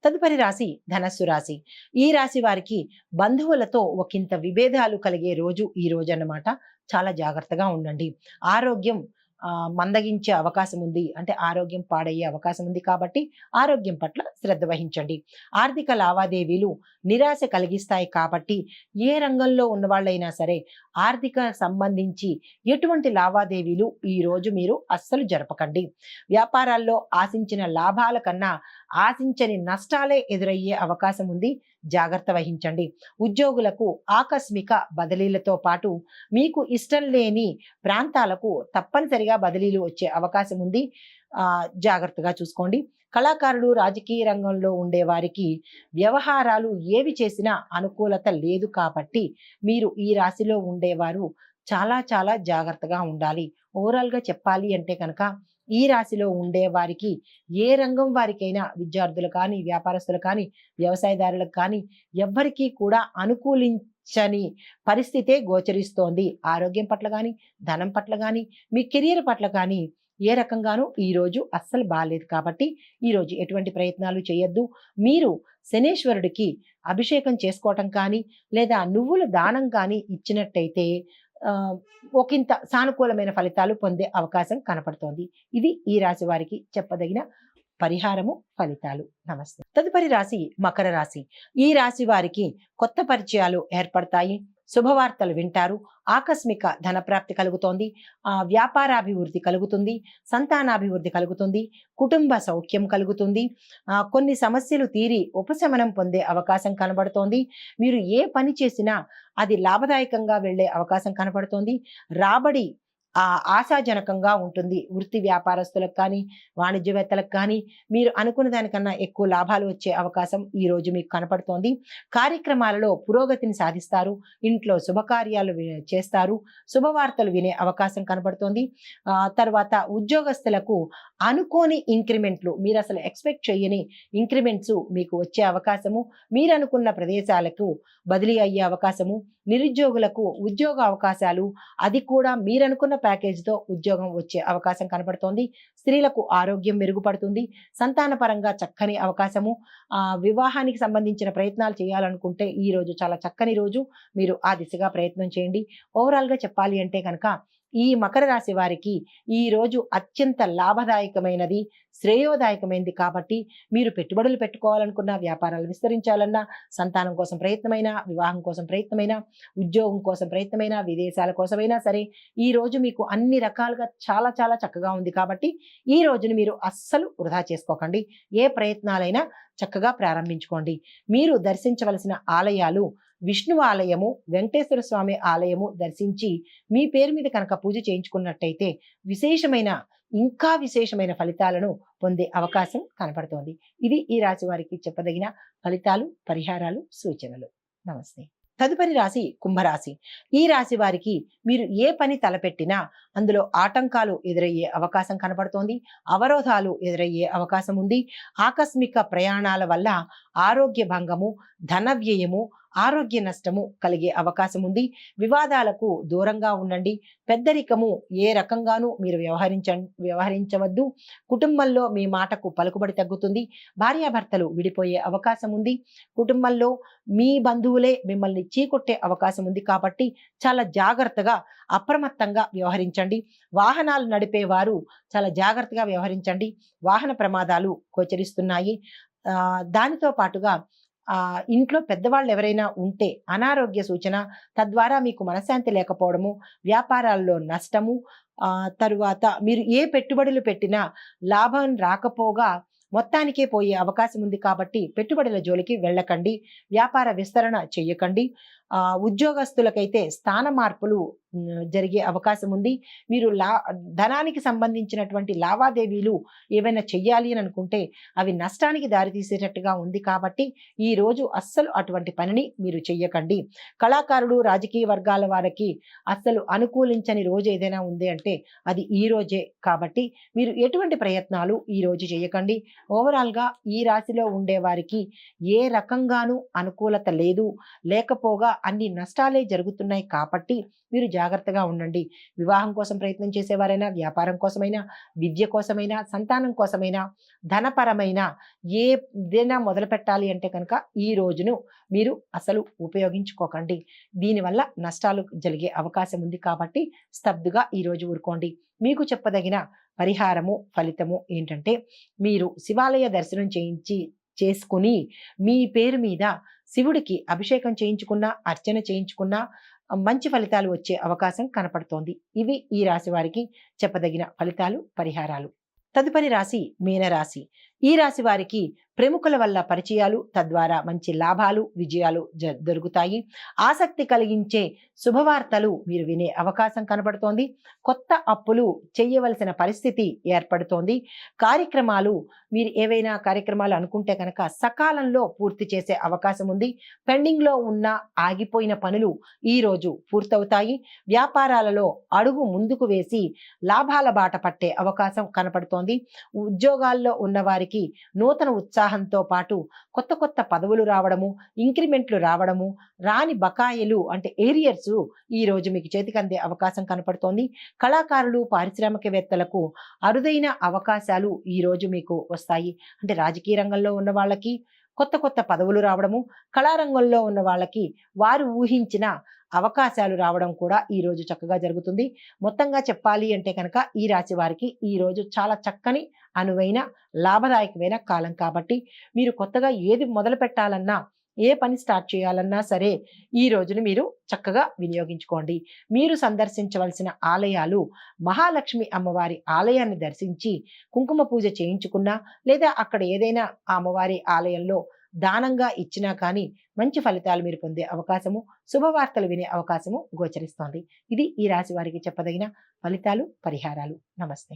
తదుపరి రాశి ధనస్సు రాశి. ఈ రాశి వారికి బంధువులతో ఒకంత విభేదాలు కలిగే రోజు ఈ రోజు అన్నమాట. చాలా జాగ్రత్తగా ఉండండి. ఆరోగ్యం మందగించే అవకాశం ఉంది. అంటే ఆరోగ్యం పాడయ్యే అవకాశం ఉంది కాబట్టి ఆరోగ్యం పట్ల శ్రద్ధ వహించండి. ఆర్థిక లావాదేవీలు నిరాశ కలిగిస్తాయి కాబట్టి ఏ రంగంలో ఉన్నవాళ్ళైనా సరే ఆర్థిక సంబంధించి ఎటువంటి లావాదేవీలు ఈ రోజు మీరు అస్సలు జరపకండి. వ్యాపారాల్లో ఆశించిన లాభాల కన్నా ఆశించని నష్టాలే ఎదురయ్యే అవకాశం ఉంది. జాగ్రత్త వహించండి. ఉద్యోగులకు ఆకస్మిక బదిలీలతో పాటు మీకు ఇష్టం లేని ప్రాంతాలకు తప్పనిసరిగా బదిలీలు వచ్చే అవకాశం ఉంది. జాగ్రత్తగా చూసుకోండి. కళాకారులు, రాజకీయ రంగంలో ఉండే వారికి వ్యవహారాలు ఏవి చేసినా అనుకూలత లేదు కాబట్టి మీరు ఈ రాశిలో ఉండేవారు చాలా చాలా జాగ్రత్తగా ఉండాలి. ఓవరాల్గా చెప్పాలి అంటే కనుక ఈ రాశిలో ఉండే వారికి ఏ రంగం వారికైనా, విద్యార్థులు కానీ, వ్యాపారస్తులు కానీ, వ్యవసాయదారులకు కానీ ఎవ్వరికీ కూడా అనుకూలించని పరిస్థితే గోచరిస్తోంది. ఆరోగ్యం పట్ల కానీ, ధనం పట్ల కానీ, మీ కెరియర్ పట్ల కానీ ఏ రకంగానూ ఈరోజు అస్సలు బాలేదు కాబట్టి ఈరోజు ఎటువంటి ప్రయత్నాలు చేయొద్దు. మీరు శనేశ్వరుడికి అభిషేకం చేసుకోవటం కానీ లేదా నువ్వుల దానం కానీ ఇచ్చినట్టయితే ఒకంత సానుకూలమైన ఫలితాలు పొందే అవకాశం కనపడుతోంది. ఇది ఈ రాశి వారికి చెప్పదగిన పరిహారము, ఫలితాలు. నమస్తే. తదుపరి రాశి మకర రాశి. ఈ రాశి వారికి కొత్త పరిచయాలు ఏర్పడతాయి. శుభవార్తలు వింటారు. ఆకస్మిక ధనప్రాప్తి కలుగుతోంది. వ్యాపారాభివృద్ధి కలుగుతుంది. సంతానాభివృద్ధి కలుగుతుంది. కుటుంబ సౌఖ్యం కలుగుతుంది. కొన్ని సమస్యలు తీరి ఉపశమనం పొందే అవకాశం కనబడుతోంది. మీరు ఏ పని చేసినా అది లాభదాయకంగా వెళ్ళే అవకాశం కనబడుతోంది. రాబడి ఆశాజనకంగా ఉంటుంది. వృత్తి వ్యాపారస్తులకు కానీ, వాణిజ్యవేత్తలకు కానీ మీరు అనుకున్న దానికన్నా ఎక్కువ లాభాలు వచ్చే అవకాశం ఈ రోజు మీకు కనపడుతోంది. కార్యక్రమాలలో పురోగతిని సాధిస్తారు. ఇంట్లో శుభకార్యాలు చేస్తారు. శుభవార్తలు వినే అవకాశం కనబడుతోంది. తర్వాత ఉద్యోగస్తులకు అనుకోని ఇంక్రిమెంట్లు, మీరు అసలు ఎక్స్పెక్ట్ చేయని ఇంక్రిమెంట్స్ మీకు వచ్చే అవకాశము, మీరు అనుకున్న ప్రదేశాలకు బదిలీ అయ్యే అవకాశము, నిరుద్యోగులకు ఉద్యోగ అవకాశాలు, అది కూడా మీరనుకున్న ప్యాకేజీతో ఉద్యోగం వచ్చే అవకాశం కనబడుతోంది. స్త్రీలకు ఆరోగ్యం మెరుగుపడుతుంది. సంతానపరంగా చక్కని అవకాశము. వివాహానికి సంబంధించిన ప్రయత్నాలు చేయాలనుకుంటే ఈ రోజు చాలా చక్కని రోజు. మీరు ఆ దిశగా ప్రయత్నం చేయండి. ఓవరాల్గా చెప్పాలి అంటే కనుక ఈ మకర రాశి వారికి ఈ రోజు అత్యంత లాభదాయకమైనది, శ్రేయోదాయకమైనది కాబట్టి మీరు పెట్టుబడులు పెట్టుకోవాలనుకున్నా, వ్యాపారాలు విస్తరించాలన్నా, సంతానం కోసం ప్రయత్నమైనా, వివాహం కోసం ప్రయత్నమైనా, ఉద్యోగం కోసం ప్రయత్నమైనా, విదేశాల కోసమైనా సరే ఈ రోజు మీకు అన్ని రకాలుగా చాలా చాలా చక్కగా ఉంది కాబట్టి ఈ రోజుని మీరు అస్సలు వృధా చేసుకోకండి. ఏ ప్రయత్నాలైనా చక్కగా ప్రారంభించుకోండి. మీరు దర్శించవలసిన ఆలయాలు విష్ణు ఆలయము, వెంకటేశ్వర స్వామి ఆలయము దర్శించి మీ పేరు మీద కనుక పూజ చేయించుకున్నట్టయితే ఇంకా విశేషమైన ఫలితాలను పొందే అవకాశం కనపడుతోంది. ఇది ఈ రాశి వారికి చెప్పదగిన ఫలితాలు, పరిహారాలు, సూచనలు. నమస్తే. తదుపరి రాశి కుంభరాశి. ఈ రాశి వారికి మీరు ఏ పని తలపెట్టినా అందులో ఆటంకాలు ఎదురయ్యే అవకాశం కనబడుతోంది. అవరోధాలు ఎదురయ్యే అవకాశం ఉంది. ఆకస్మిక ప్రయాణాల వల్ల ఆరోగ్య భంగము, ధన వ్యయము, ఆరోగ్య నష్టము కలిగే అవకాశం ఉంది. వివాదాలకు దూరంగా ఉండండి. పెద్దరికము ఏ రకంగానూ మీరు వ్యవహరించవద్దు. కుటుంబంలో మీ మాటకు పలుకుబడి తగ్గుతుంది. భార్యాభర్తలు విడిపోయే అవకాశం ఉంది. కుటుంబంలో మీ బంధువులే మిమ్మల్ని చీకొట్టే అవకాశం ఉంది కాబట్టి చాలా జాగ్రత్తగా, అప్రమత్తంగా వ్యవహరించండి. వాహనాలు నడిపేవారు చాలా జాగ్రత్తగా వ్యవహరించండి. వాహన ప్రమాదాలు గోచరిస్తున్నాయి. దానితో పాటుగా ఇంట్లో పెద్దవాళ్ళు ఎవరైనా ఉంటే అనారోగ్య సూచన, తద్వారా మీకు మనశ్శాంతి లేకపోవడము, వ్యాపారాల్లో నష్టము, తరువాత మీరు ఏ పెట్టుబడులు పెట్టినా లాభం రాకపోగా మొత్తానికే పోయే అవకాశం ఉంది కాబట్టి పెట్టుబడుల జోలికి వెళ్ళకండి. వ్యాపార విస్తరణ చెయ్యకండి. ఉద్యోగస్తులకైతే స్థాన మార్పులు జరిగే అవకాశం ఉంది. మీరు ధనానికి సంబంధించినటువంటి లావాదేవీలు ఏవైనా చెయ్యాలి అని అనుకుంటే అవి నష్టానికి దారితీసేటట్టుగా ఉంది కాబట్టి ఈ రోజు అస్సలు అటువంటి పనిని మీరు చెయ్యకండి. కళాకారులు, రాజకీయ వర్గాల వారికి అస్సలు అనుకూలించని రోజు ఏదైనా ఉంది అంటే అది ఈ రోజే కాబట్టి మీరు ఎటువంటి ప్రయత్నాలు ఈ రోజు చేయకండి. ఓవరాల్గా ఈ రాశిలో ఉండే వారికి ఏ రకంగానూ అనుకూలత లేదు. లేకపోగా అన్ని నష్టాలే జరుగుతున్నాయి కాబట్టి మీరు జాగ్రత్తగా ఉండండి. వివాహం కోసం ప్రయత్నం చేసేవారైనా, వ్యాపారం కోసమైనా, విద్య కోసమైనా, సంతానం కోసమైనా, ధనపరమైన ఏదైనా మొదలుపెట్టాలి అంటే కనుక ఈ రోజును మీరు అసలు ఉపయోగించుకోకండి. దీనివల్ల నష్టాలు జరిగే అవకాశం ఉంది కాబట్టి స్తబ్దుగా ఈరోజు ఊరుకోండి. మీకు చెప్పదగిన పరిహారము, ఫలితము ఏంటంటే, మీరు శివాలయ దర్శనం చేసుకుని మీ పేరు మీద శివుడికి అభిషేకం చేయించుకున్నా, అర్చన చేయించుకున్నా మంచి ఫలితాలు వచ్చే అవకాశం కనపడుతోంది. ఇవి ఈ రాశి వారికి చెప్పదగిన ఫలితాలు, పరిహారాలు. తదుపరి రాశి మీనరాశి. ఈ రాశి వారికి ప్రముఖుల వల్ల పరిచయాలు, తద్వారా మంచి లాభాలు, విజయాలు దొరుకుతాయి. ఆసక్తి కలిగించే శుభవార్తలు మీరు వినే అవకాశం కనబడుతోంది. కొత్త అప్పులు చేయవలసిన పరిస్థితి ఏర్పడుతోంది. కార్యక్రమాలు, మీరు ఏవైనా కార్యక్రమాలు అనుకుంటే కనుక సకాలంలో పూర్తి చేసే అవకాశం ఉంది. పెండింగ్లో ఉన్న ఆగిపోయిన పనులు ఈరోజు పూర్తవుతాయి. వ్యాపారాలలో అడుగు ముందుకు వేసి లాభాల బాట పట్టే అవకాశం కనపడుతోంది. ఉద్యోగాల్లో ఉన్న వారికి నూతన ఉత్సాహంతో పాటు కొత్త కొత్త పదవులు రావడము, ఇంక్రిమెంట్లు రావడము, రాని బకాయిలు అంటే ఏరియర్స్ ఈ రోజు మీకు చేతికి అందే అవకాశం కనపడుతోంది. కళాకారులు, పారిశ్రామికవేత్తలకు అరుదైన అవకాశాలు ఈ రోజు మీకు వస్తాయి. అంటే రాజకీయ రంగంలో ఉన్న వాళ్ళకి కొత్త కొత్త పదవులు రావడము, కళారంగంలో ఉన్న వాళ్ళకి వారు ఊహించిన అవకాశాలు రావడం కూడా ఈ రోజు చక్కగా జరుగుతుంది. మొత్తంగా చెప్పాలి అంటే కనుక ఈ రాశి వారికి ఈ రోజు చాలా చక్కని, అనువైన, లాభదాయకమైన కాలం కాబట్టి మీరు కొత్తగా ఏది మొదలు పెట్టాలన్నా, ఏ పని స్టార్ట్ చేయాలన్నా సరే ఈ రోజుని మీరు చక్కగా వినియోగించుకోండి. మీరు సందర్శించవలసిన ఆలయాలు, మహాలక్ష్మి అమ్మవారి ఆలయాన్ని దర్శించి కుంకుమ పూజ చేయించుకున్నా, లేదా అక్కడ ఏదైనా ఆ అమ్మవారి ఆలయంలో దానంగా ఇచ్చినా కానీ మంచి ఫలితాలు మీరు పొందే అవకాశము, శుభవార్తలు వినే అవకాశము గోచరిస్తోంది. ఇది ఈ రాశి వారికి చెప్పదగిన ఫలితాలు, పరిహారాలు. నమస్తే.